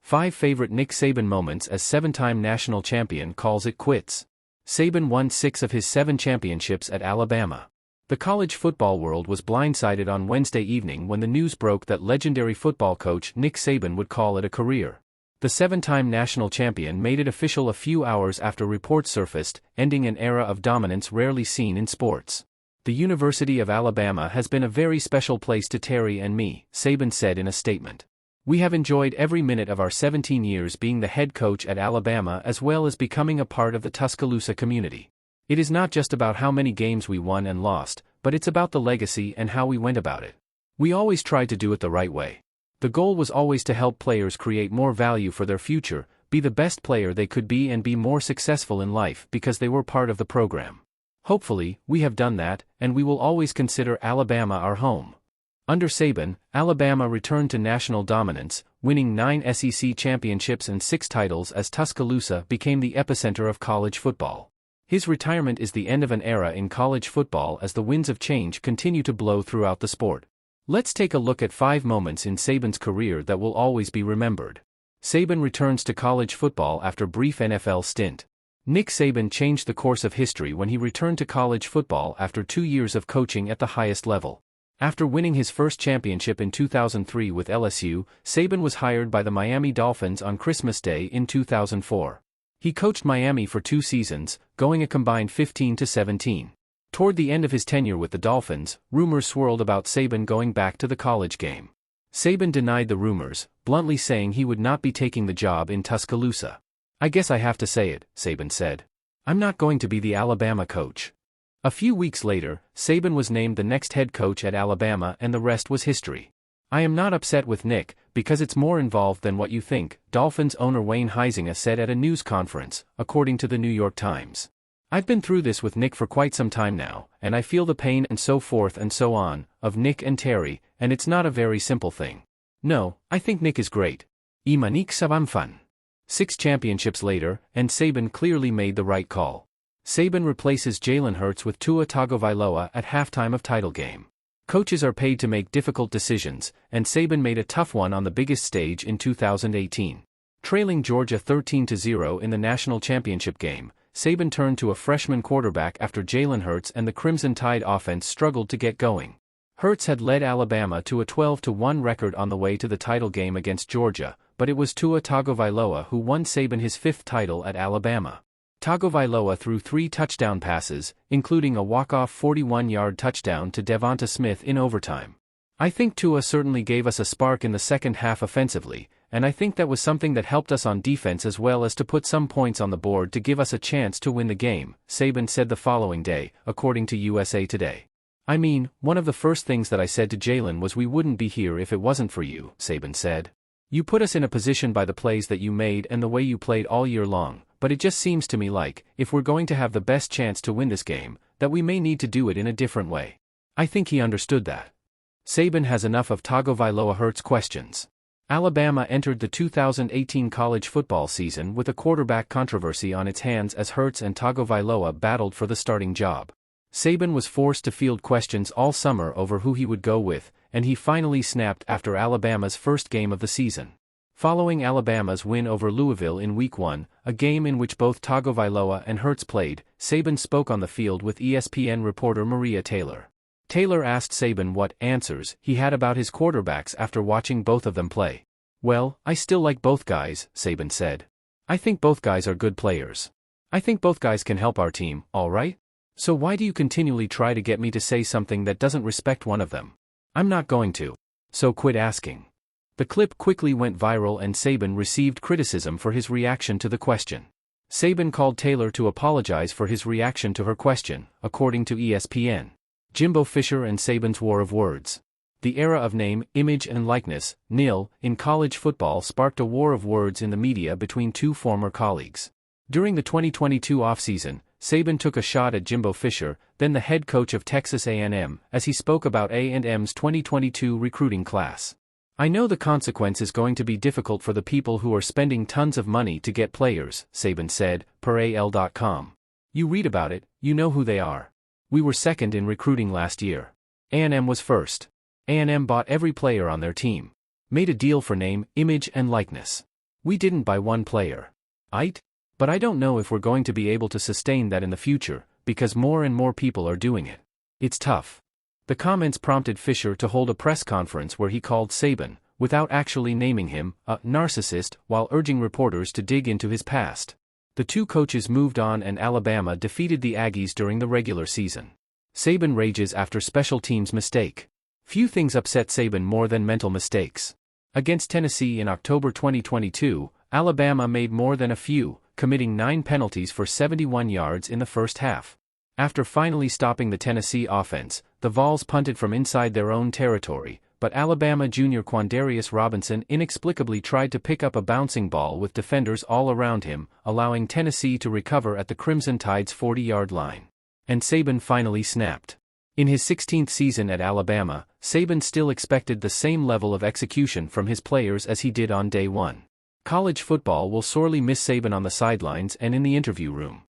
5 Favorite Nick Saban Moments as 7-time national champion calls it quits. Saban won 6 of his 7 championships at Alabama. The college football world was blindsided on Wednesday evening when the news broke that legendary football coach Nick Saban would call it a career. The 7-time national champion made it official a few hours after reports surfaced, ending an era of dominance rarely seen in sports. "The University of Alabama has been a very special place to Terry and me," Saban said in a statement. "We have enjoyed every minute of our 17 years being the head coach at Alabama as well as becoming a part of the Tuscaloosa community. It is not just about how many games we won and lost, but it's about the legacy and how we went about it. We always tried to do it the right way. The goal was always to help players create more value for their future, be the best player they could be and be more successful in life because they were part of the program. Hopefully, we have done that, and we will always consider Alabama our home." Under Saban, Alabama returned to national dominance, winning 9 SEC championships and 6 titles as Tuscaloosa became the epicenter of college football. His retirement is the end of an era in college football as the winds of change continue to blow throughout the sport. Let's take a look at 5 moments in Saban's career that will always be remembered. Saban returns to college football after brief NFL stint. Nick Saban changed the course of history when he returned to college football after 2 years of coaching at the highest level. After winning his first championship in 2003 with LSU, Saban was hired by the Miami Dolphins on Christmas Day in 2004. He coached Miami for 2 seasons, going a combined 15-17. Toward the end of his tenure with the Dolphins, rumors swirled about Saban going back to the college game. Saban denied the rumors, bluntly saying he would not be taking the job in Tuscaloosa. "I guess I have to say it," Saban said. "I'm not going to be the Alabama coach." A few weeks later, Saban was named the next head coach at Alabama and the rest was history. "I am not upset with Nick, because it's more involved than what you think," Dolphins owner Wayne Huizenga said at a news conference, according to the New York Times. "I've been through this with Nick for quite some time now, and I feel the pain and so forth and so on, of Nick and Terry, and it's not a very simple thing. No, I think Nick is great. Nick Saban fan." 6 championships later, and Saban clearly made the right call. Saban replaces Jalen Hurts with Tua Tagovailoa at halftime of title game. Coaches are paid to make difficult decisions, and Saban made a tough one on the biggest stage in 2018. Trailing Georgia 13-0 in the national championship game, Saban turned to a freshman quarterback after Jalen Hurts and the Crimson Tide offense struggled to get going. Hurts had led Alabama to a 12-1 record on the way to the title game against Georgia, but it was Tua Tagovailoa who won Saban his 5th title at Alabama. Tagovailoa threw 3 touchdown passes, including a walk-off 41-yard touchdown to Devonta Smith in overtime. "I think Tua certainly gave us a spark in the second half offensively, and I think that was something that helped us on defense as well as to put some points on the board to give us a chance to win the game," Saban said the following day, according to USA Today. "I mean, one of the first things that I said to Jalen was we wouldn't be here if it wasn't for you," Saban said. "You put us in a position by the plays that you made and the way you played all year long, but it just seems to me like, if we're going to have the best chance to win this game, that we may need to do it in a different way." I think he understood that. Saban has enough of Tagovailoa Hurts questions. Alabama entered the 2018 college football season with a quarterback controversy on its hands as Hurts and Tagovailoa battled for the starting job. Saban was forced to field questions all summer over who he would go with, and he finally snapped after Alabama's first game of the season. Following Alabama's win over Louisville in Week 1, a game in which both Tagovailoa and Hurts played, Saban spoke on the field with ESPN reporter Maria Taylor. Taylor asked Saban what answers he had about his quarterbacks after watching both of them play. "Well, I still like both guys," Saban said. "I think both guys are good players. I think both guys can help our team, all right? So why do you continually try to get me to say something that doesn't respect one of them? I'm not going to. So quit asking." The clip quickly went viral and Saban received criticism for his reaction to the question. Saban called Taylor to apologize for his reaction to her question, according to ESPN. Jimbo Fisher and Saban's War of Words. The era of name, image and likeness, NIL, in college football sparked a war of words in the media between 2 former colleagues. During the 2022 offseason, Saban took a shot at Jimbo Fisher, then the head coach of Texas A&M, as he spoke about A&M's 2022 recruiting class. "I know the consequence is going to be difficult for the people who are spending tons of money to get players," Saban said, per AL.com. "You read about it, you know who they are. We were second in recruiting last year. A&M was first. A&M bought every player on their team. Made a deal for name, image and likeness. We didn't buy one player. Aight? But I don't know if we're going to be able to sustain that in the future, because more and more people are doing it. It's tough. The comments prompted Fisher to hold a press conference where he called Saban, without actually naming him, a narcissist, while urging reporters to dig into his past. The two coaches moved on and Alabama defeated the Aggies during the regular season. Saban rages after special teams mistake. Few things upset Saban more than mental mistakes. Against Tennessee in October 2022, Alabama made more than a few, committing 9 penalties for 71 yards in the first half. After finally stopping the Tennessee offense, the Vols punted from inside their own territory, but Alabama junior Quandarius Robinson inexplicably tried to pick up a bouncing ball with defenders all around him, allowing Tennessee to recover at the Crimson Tide's 40-yard line. And Saban finally snapped. In his 16th season at Alabama, Saban still expected the same level of execution from his players as he did on day one. College football will sorely miss Saban on the sidelines and in the interview room.